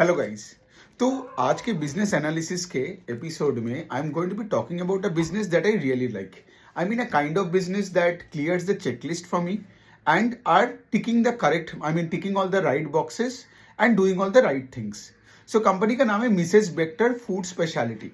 Hello guys. तो आज के बिजनेस एनालिसिस के एपिसोड में I am going to be talking about a business that I really like. I mean a kind of business that clears the checklist for me and are ticking the correct, I mean ticking all the right boxes and doing all the right things. So company का नाम है Mrs Bector food speciality,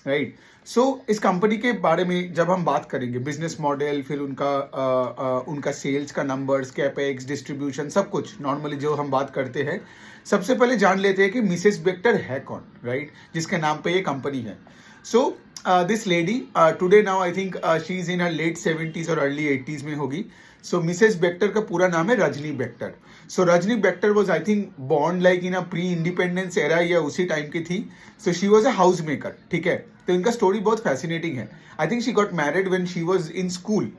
right. So इस company के बारे में जब हम बात करेंगे, बिजनेस मॉडल, फिर उनका सेल्स का नंबर्स, कैपेक्स, डिस्ट्रीब्यूशन, सब कुछ नॉर्मली जो हम बात करते हैं, सबसे पहले जान लेते हैं कि मिसेस बेक्टर है कौन, राइट, जिसके नाम पे ये कंपनी है। So this lady today now I think she is in her late 70s और अर्ली 80s में होगी। सो मिसेस बेक्टर का पूरा नाम है Rajni Bector. So Rajni Bector was I think born like in a pre independence era या उसी टाइम की थी। So she was a house maker, ठीक है। तो इनका स्टोरी बहुत फैसिनेटिंग है। I think she got married when she was in school.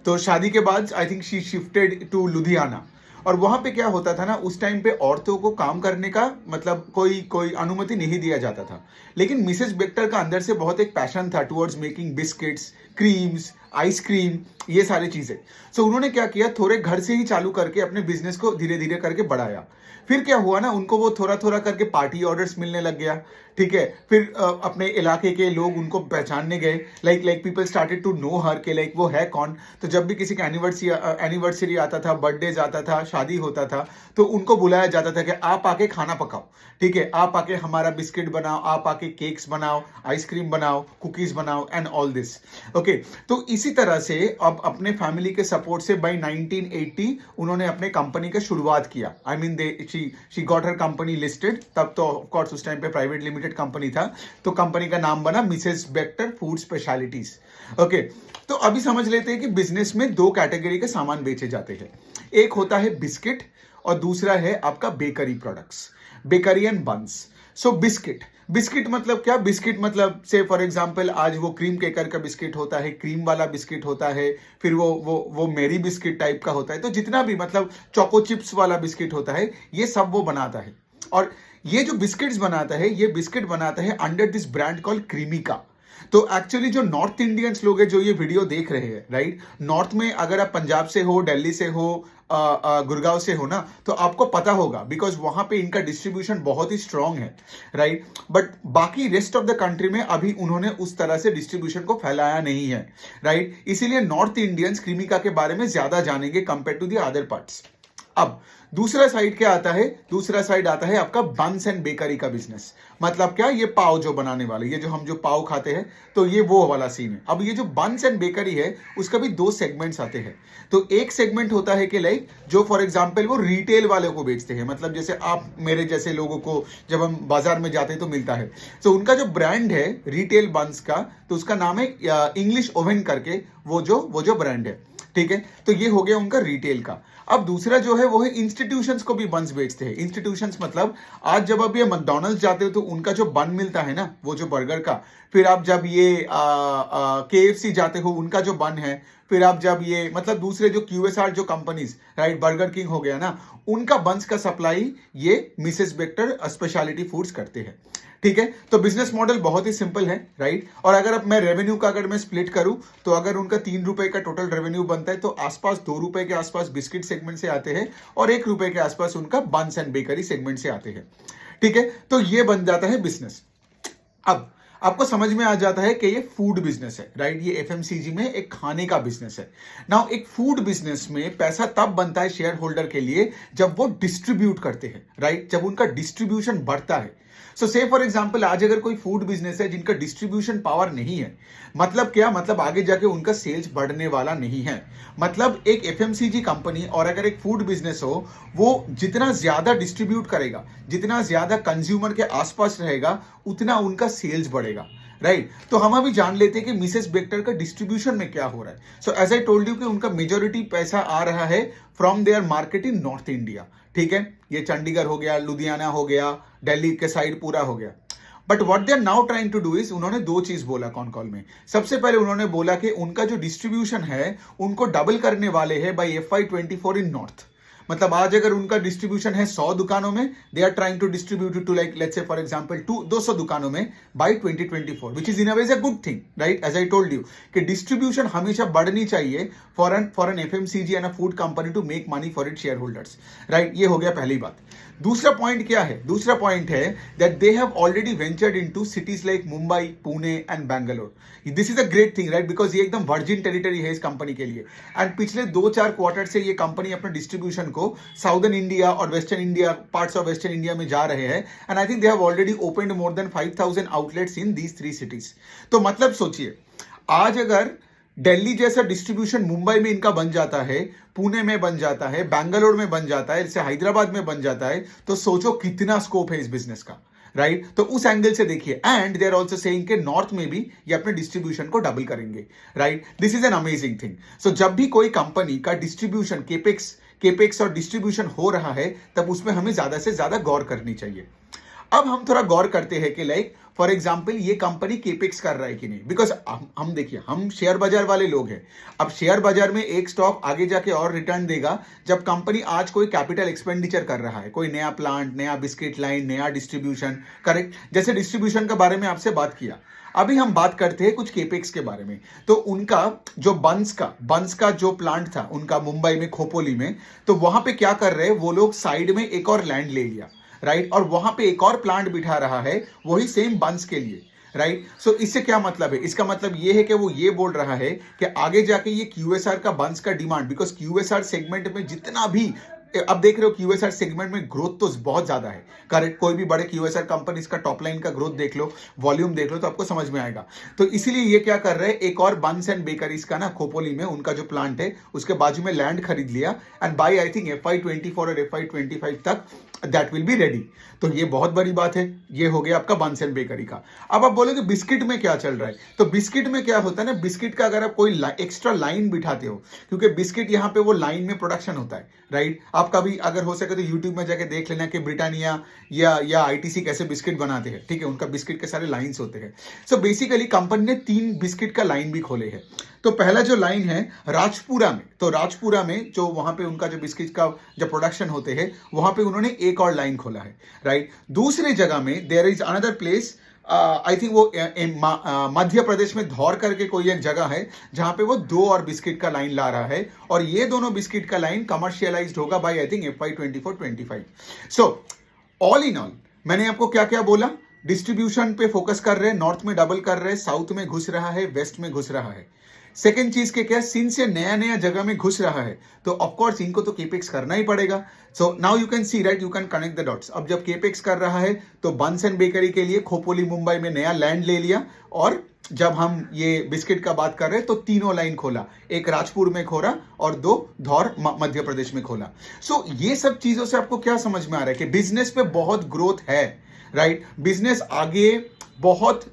तो शादी के बाद I think she shifted to Ludhiana. और वहां पे क्या होता था ना, उस टाइम पे औरतों को काम करने का मतलब कोई अनुमति नहीं दिया जाता था। लेकिन मिसेस बेक्टर का अंदर से बहुत एक पैशन था towards making biscuits, creams, ice cream, ये सारी चीजें। सो उन्होंने क्या किया, थोड़े घर से ही चालू करके अपने बिजनेस को धीरे धीरे करके बढ़ाया। फिर क्या हुआ ना, उनको वो थोड़ा थोड़ा करके पार्टी ऑर्डर्स मिलने लग गया, ठीक है। फिर अपने इलाके के लोग उनको पहचानने गए, like people started to know her के लाइक वो है कौन। तो जब भी किसी का एनिवर्सरी आता था, बर्थडे आता था, शादी होता था, तो उनको बुलाया जाता था कि आप आके खाना पकाओ, ठीक है, आप आके हमारा बिस्किट बनाओ, आप आके केक्स बनाओ, आइसक्रीम बनाओ, कुकीज बनाओ एंड ऑल दिस, ओके। तो इसी तरह से अब अपने फैमिली के सपोर्ट से बाय 1980 उन्होंने अपने कंपनी का शुरुआत किया। I mean she got her company listed. तब तो ऑफ कोर्स उस टाइम पे प्राइवेट लिमिटेड कंपनी था, तो कंपनी का नाम बना Mrs Bector food specialities, okay. तो अभी समझ लेते हैं कि बिजनेस में दो कैटेगरी के सामान बेचे जाते हैं। एक होता है बिस्किट और दूसरा है आपका bakery products, bakery and buns. So biscuit मतलब क्या, बिस्किट मतलब से फॉर एग्जांपल आज वो क्रीम केकर का बिस्किट होता है, क्रीम वाला बिस्किट होता है, फिर वो मेरी बिस्किट टाइप का होता है। तो जितना भी मतलब चोको चिप्स वाला बिस्किट होता है, ये सब वो बनाता है। और ये जो बिस्किट्स बनाता है, ये बिस्किट बनाता है under this brand call Creamica. तो एक्चुअली जो नॉर्थ इंडियंस लोग हैं जो ये वीडियो देख रहे हैं, राइट, नॉर्थ में अगर आप पंजाब से हो, दिल्ली से हो, गुड़गांव से हो ना, तो आपको पता होगा बिकॉज वहां पे इनका डिस्ट्रीब्यूशन बहुत ही स्ट्रांग है, राइट। बट बाकी रेस्ट ऑफ द कंट्री में अभी उन्होंने उस तरह से डिस्ट्रीब्यूशन को फैलाया नहीं है, राइट। इसीलिए नॉर्थ इंडियंस क्रीमिका के बारे में ज्यादा जानेंगे compare to the other parts. अब दूसरा साइड क्या आता है, दूसरा साइड आता है आपका बंस एंड बेकरी का बिजनेस। मतलब क्या, ये पाव जो बनाने वाले, ये जो हम जो पाव खाते हैं, तो ये वो वाला सीन है। अब ये जो बंस एंड बेकरी है, उसका भी दो सेगमेंट्स आते हैं। तो एक सेगमेंट होता है कि लाइक जो फॉर एग्जांपल वो रिटेल वाले को बेचते हैं, मतलब जैसे आप मेरे जैसे लोगों को जब हम बाजार में जाते हैं तो मिलता है। तो उनका जो ब्रांड है रिटेल बंस का, तो उसका नाम है इंग्लिश ओवन करके, वो जो ब्रांड है, ठीक है। तो ये हो गया उनका रिटेल का। अब दूसरा जो है वो है इंस्टीट्यूशंस को भी बन्स बेचते हैं। इंस्टीट्यूशंस मतलब आज जब आप ये मैकडॉनल्ड्स जाते हो तो उनका जो बन मिलता है ना, वो जो बर्गर का, फिर आप जब ये KFC जाते हो, उनका जो बन है, फिर आप जब ये मतलब दूसरे जो QSR जो कंपनीज, राइट, बर्गर किंग हो गया ना, उनका बंस का सप्लाई ये मिसेस बेक्टर स्पेशलिटी फूड्स करते हैं, ठीक है। तो बिजनेस मॉडल बहुत ही सिंपल है, राइट। और अगर अब मैं रेवेन्यू का अगर मैं स्प्लिट करूं, तो अगर उनका 3 रुपए का टोटल रेवेन्यू बनता है, तो आसपास 2 रुपए के आसपास बिस्किट सेगमेंट से आते हैं और 1 रुपए के आसपास उनका बंस एंड बेकरी सेगमेंट से आते हैं, ठीक है। तो ये बन जाता है बिजनेस। अब आपको समझ में आ जाता है कि ये फूड बिजनेस है, राइट। ये FMCG में एक खाने का बिजनेस है। नाउ एक फूड बिजनेस में पैसा तब बनता है शेयर होल्डर के लिए जब वो डिस्ट्रीब्यूट करते हैं, राइट, जब उनका डिस्ट्रीब्यूशन बढ़ता है। सो से फॉर एग्जांपल आज अगर कोई फूड बिजनेस है जिनका डिस्ट्रीब्यूशन पावर नहीं है, मतलब क्या, मतलब आगे जाके उनका सेल्स बढ़ने वाला नहीं है। मतलब एक FMCG कंपनी और अगर एक फूड बिजनेस हो, वो जितना ज्यादा डिस्ट्रीब्यूट करेगा, जितना ज्यादा कंज्यूमर के आसपास रहेगा, उतना उनका सेल्स बढ़ेगा, राइट। तो हम अभी जान लेते हैं कि मिसेस बेक्टर का डिस्ट्रीब्यूशन में क्या हो रहा है। So as I told you कि उनका मेजोरिटी पैसा आ रहा है from their market in north India, ठीक है। ये चंडीगढ़ हो गया, लुधियाना हो गया, दिल्ली के साइड पूरा हो गया। But what they are now trying to do is, उन्होंने दो चीज बोला कॉल में। सबसे पहले उन्होंने बोला कि उनका जो डिस्ट्रीब्यूशन है उनको डबल करने वाले हैं बाय FY24 इन नॉर्थ। मतलब आज अगर उनका डिस्ट्रीब्यूशन है 100 दुकानों में, they are trying to distribute to like let's say for example 200 दुकानों में by 2024, which is in a way a good thing, right? As I told you कि डिस्ट्रीब्यूशन हमेशा बढ़नी चाहिए for an FMCG and a food company to make money for it share holders, right? ये हो गया पहली बात। दूसरा पॉइंट क्या है? दूसरा पॉइंट है that they have already ventured into cities like Mumbai, Pune and Bangalore. This is a great thing, right? Because ये एकदम वर्जिन टेरिटरी है इस कंपनी के लिए। एंड पिछले 2-4 क्वार्टर से ये कंपनी अपने डिस्ट्रीब्यूशन को साउदर्न इंडिया और western India, parts of western India में जा रहे हैं। And I think they have already opened more than 5000 outlets in these 3 cities. तो मतलब सोचिए, आज अगर दिल्ली जैसा डिस्ट्रीब्यूशन मुंबई में इनका बन जाता है, पुणे में बन जाता है, बैंगलोर में बन जाता है, जैसे हैदराबाद में बन जाता है, तो सोचो कितना स्कोप है इस बिजनेस का, राइट? तो उस एंगल से देखिए। And they are also saying कि नॉर्थ में भी ये अपने डिस्ट्रीब्यूशन को डबल करेंगे, right? This is an amazing thing. So जब भी कोई कंपनी का डिस्ट्रीब्यूशन केपेक्स और डिस्ट्रीब्यूशन हो रहा है, तब उसमें हमें ज्यादा से ज्यादा गौर करनी चाहिए। अब हम थोड़ा गौर करते हैं कि लाइक फॉर एग्जाम्पल ये कंपनी केपेक्स कर रहा है कि नहीं, बिकॉज हम देखिए, हम शेयर बाजार वाले लोग हैं। अब शेयर बाजार में एक स्टॉक आगे जाके और रिटर्न देगा जब कंपनी आज कोई कैपिटल एक्सपेंडिचर कर रहा है, कोई नया प्लांट, नया बिस्किट लाइन, नया डिस्ट्रीब्यूशन, करेक्ट? जैसे डिस्ट्रीब्यूशन के बारे में आपसे बात किया। अभी हम बात करते हैं कुछ केपेक्स के बारे में। तो उनका जो बंस का जो प्लांट था उनका मुंबई में, खोपोली में, तो वहां पे क्या कर रहे हैं वो लोग, साइड में एक और लैंड ले लिया, राइट? और वहां पे एक और प्लांट बिठा रहा है वही सेम बंस के लिए, राइट? सो इससे क्या मतलब है? इसका मतलब ये है कि वो ये बोल रहा है कि आगे जाके ये क्यूएसआर का बंस का डिमांड, बिकॉज क्यूएसआर सेगमेंट में जितना भी, अब देख रहे हो क्यूएसआर सेगमेंट में ग्रोथ तो बहुत ज्यादा है, करेक्ट? कोई भी बड़े क्यूएसआर कंपनीज का टॉप लाइन का ग्रोथ देख लो, वॉल्यूम देख लो, तो आपको समझ में आएगा। तो इसीलिए ये क्या कर रहे हैं, एक और बंस एंड बेकरीज का ना खोपोली में उनका जो प्लांट है उसके बाजू में लैंड खरीद लिया। एंड बाय आई थिंक FY24 और FY25 तक दैट विल बी रेडी। तो ये बहुत बड़ी बात है। ये हो गया आपका बंस एंड बेकरी का। अब आप बोलोगे बिस्किट में क्या चल रहा है? तो बिस्किट में क्या होता है ना, बिस्किट का अगर आप कोई एक्स्ट्रा लाइन बिठाते हो, क्योंकि बिस्किट यहाँ पे वो लाइन में प्रोडक्शन होता है, राइट? आप कभी अगर हो सके तो यूट्यूब में जाके देख लेना कि ब्रिटानिया या ITC कैसे बिस्किट बनाते हैं, ठीक है? उनका बिस्किट के सारे लाइन्स होते हैं। सो बेसिकली कंपनी ने 3 बिस्किट का लाइन भी खोले हैं। तो पहला जो लाइन है राजपुरा में, तो राजपुरा में जो वहां पे उनका जो बिस्किट का जब प्रोडक्शन होते हैं, वहां पे उन्होंने एक और लाइन खोला है, राइट? दूसरी जगह में there is another place, I think वो मध्य प्रदेश में धौर करके कोई एक जगह है जहां पे वो 2 और बिस्किट का लाइन ला रहा है। और ये दोनों बिस्किट का लाइन कमर्शियलाइज्ड होगा बाय आई थिंक FY24-25। So all in all मैंने आपको क्या क्या बोला? डिस्ट्रीब्यूशन पे फोकस कर रहे हैं, नॉर्थ में डबल कर रहे हैं, साउथ में घुस रहा है, वेस्ट में घुस रहा है। सेकेंड चीज के क्या, सिंस ये नया नया जगह में घुस रहा है तो ऑफकोर्स इनको तो केपेक्स करना ही पड़ेगा। So now you can see, right, you can connect the dots. अब जब केपेक्स कर रहा है तो बंस एंड बेकरी के लिए खोपोली मुंबई में नया लैंड ले लिया, और जब हम ये बिस्किट का बात कर रहे हैं तो 3 लाइन खोला, एक राजपुर में खोला और 2 धौर मध्य प्रदेश में खोला। सो ये सब चीजों से आपको क्या समझ में आ रहा है कि बिजनेस पे बहुत ग्रोथ है, राइट? बिजनेस आगे बहुत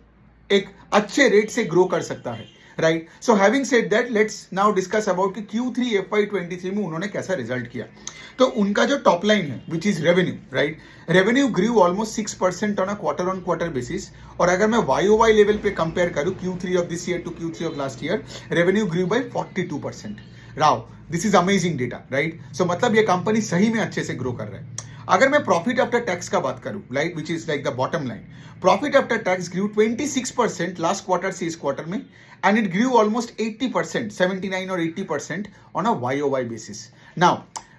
एक अच्छे रेट से ग्रो कर सकता है, right? So having said that, let's now discuss about कि Q3 FY23 में उन्होंने कैसा रिजल्ट किया। तो उनका जो टॉप लाइन है which is revenue, right? Revenue grew almost 6% on a quarter basis. और अगर मैं YOY लेवल पे कंपेयर करूं Q3 of this year to Q3 of last year, revenue grew by 42%। राव, this is amazing data, right? So मतलब ये company सही में अच्छे से ग्रो कर रहा है। अगर मैं प्रॉफिट आफ्टर टैक्स का बात करूं, like which is like the bottom line, profit after tax grew 26% last quarter से इस क्वार्टर में, एंड इट ग्रू ऑलमोस्ट 80%, 79 और 80% on a YOY basis. Now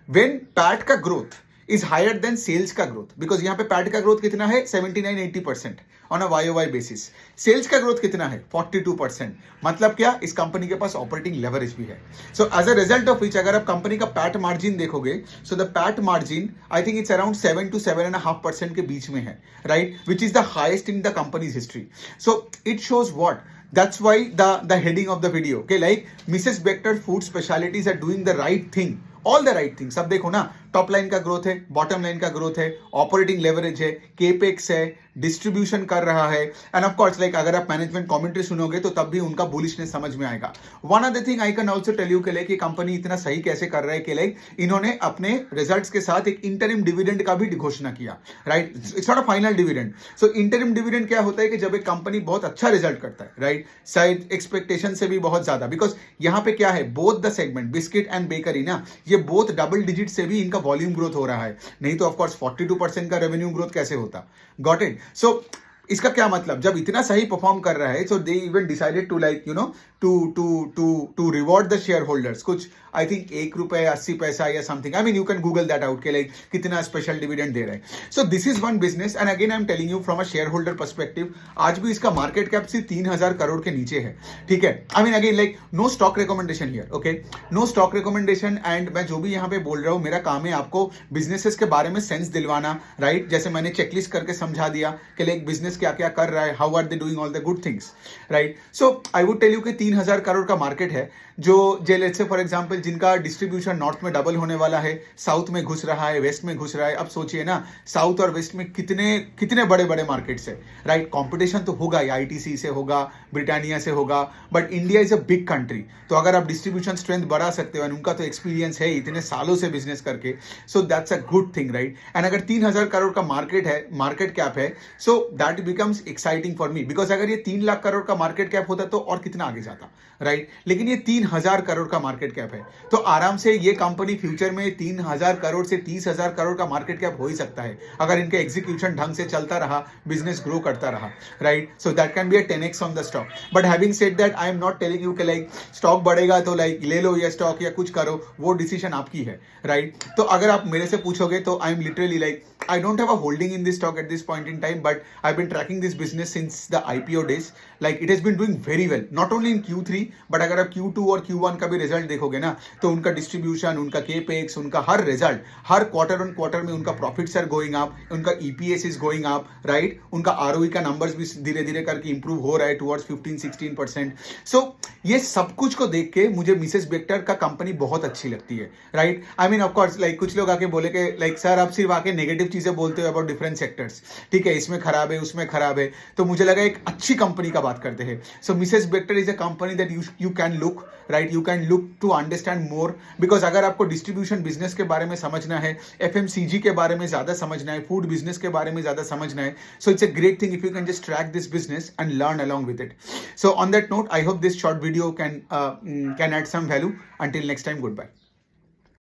when PAT का growth is higher than sales का growth, because यहां पे PAT का growth कितना है 79-80% on a YOY basis, sales का ग्रोथ कितना है 42%। मतलब क्या, इस कंपनी के पास ऑपरेटिंग लेवरेज भी है। So as a result of which अगर आप कंपनी का पैट मार्जिन देखोगे, so the PAT margin I think it's around 7 to 7.5% के बीच में है, राइट? Which is the highest in the company's history. So it shows what, that's why the heading of the video, okay, like Mrs. Bector Food Specialities are doing the right thing, all the right things। अब देखो ना, top line का growth है, bottom line का growth है, operating leverage है, capex है, distribution कर रहा है, एंड ऑफ कोर्स लाइक अगर आप मैनेजमेंट कमेंट्री सुनोगे तो तब भी उनका बुलिशनेस समझ में आएगा। One other thing I can also tell you के लाइक कंपनी इतना सही कैसे कर रहा है कि लाइक इन्होंने अपने रिजल्ट्स के साथ एक इंटरिम डिविडेंड का भी घोषणा किया, right? It's not a final dividend. So interim dividend क्या होता है कि जब एक कंपनी बहुत अच्छा रिजल्ट करता है, राइट, शायद एक्सपेक्टेशन से भी बहुत ज्यादा, बिकॉज यहाँ पे क्या है, both the segment biscuit and bakery ना, ये बोथ डबल डिजिट से भी इनका वॉल्यूम ग्रोथ हो रहा है, नहीं तो ऑफकोर्स 42% का रेवेन्यू ग्रोथ कैसे होता. Got it. सो इसका क्या मतलब, जब इतना सही परफॉर्म कर रहा है, so they even decided to like you know to reward the shareholders. कुछ आई थिंक ₹1.80 या something. I mean you can Google that out के लाइक कितना स्पेशल डिविडेंड दे रहे हैं. So this is one business and again I am telling you from a shareholder perspective, आज भी इसका मार्केट कैप सिर्फ 3,000 करोड़ के नीचे है. ठीक है. I mean again like no stock recommendation here. Okay, no stock recommendation. And मैं जो भी यहाँ पे बोल रहा हूँ, मेरा काम है आपको बिजनेसेस के बारे में सेंस दिलवाना. राइट, जैसे मैंने चेकलिस्ट करके समझा दिया कि लाइक बिजनेस क्या क्या कर रहा है, how are they doing all the good things. Right. So I would tell you कि 3,000 करोड़ का मार्केट है, जो लेट्स से फॉर एग्जांपल जिनका डिस्ट्रीब्यूशन नॉर्थ में डबल होने वाला है, साउथ में घुस रहा है, वेस्ट में घुस रहा है. अब सोचिए ना, साउथ और वेस्ट में कितने कितने बड़े बड़े मार्केट्स है. राइट, कंपटीशन तो होगा ही, आईटीसी से होगा, ब्रिटानिया से होगा, but India is a big country. तो अगर आप डिस्ट्रीब्यूशन स्ट्रेंथ बढ़ा सकते हो, उनका तो एक्सपीरियंस है इतने सालों से बिजनेस करके, so that's a good thing. Right. And अगर 3,000 करोड़ का मार्केट है, मार्केट कैप है, so that becomes exciting for me, because अगर ये 3 लाख करोड़ का मार्केट कैप होता तो और कितना आगे जाता. राइट. लेकिन ये 3,000 करोड़ का मार्केट कैप है, तो आराम से ये कंपनी फ्यूचर में 3,000 करोड़ से 30,000 करोड़ का मार्केट कैप हो ही सकता है, अगर इनके एग्जीक्यूशन ढंग से चलता रहा, बिजनेस ग्रो करता रहा. Right. So that can be a 10x on the stock. But having said that, I am not telling you कि लाइक स्टॉक बढ़ेगा तो लाइक ले लो ये स्टॉक या कुछ करो, वो डिसीजन आपकी है. राइट. तो अगर आप मेरे से पूछोगे तो I am literally like, I don't have a holding in this stock at this point in time, but I've been tracking this business since the IPO days. Like it has been doing very well, not only in Q3, but अगर आप Q2 और Q1 का भी result देखोगे ना, तो उनका distribution, उनका केपेक्स, उनका हर रिजल्ट, हर क्वार्टर ऑन क्वार्टर में उनका प्रॉफिट्स आर गोइंग अप, उनका EPS is going up. Right. उनका ROE का नंबर्स भी धीरे धीरे करके इंप्रूव हो रहा है टुवर्ड्स 15-16%. सो ये सब कुछ को देख के मुझे मिसेस बेक्टर का कंपनी बहुत अच्छी लगती है. Right. I mean of course like कुछ लोग आके बोले कि लाइक सर आप सिर्फ आके नेगेटिव चीजें बोलते हो अबाउट डिफरेंट सेक्टर्स. ठीक है, इसमें खराब है, उसमें खराब है, तो मुझे लगा एक अच्छी कंपनी का बात करते हैं. So Mrs Bector is a company that you can look. Right, you can look to understand more, because अगर आपको डिस्ट्रीब्यूशन बिजनेस के बारे में समझना है, FMCG के बारे में ज्यादा समझना है, फूड बिजनेस के बारे में ज्यादा समझना है, so it's a great thing if you can just track this business and learn along with it. So on that note, I hope this short video can add some value. Until next time, goodbye.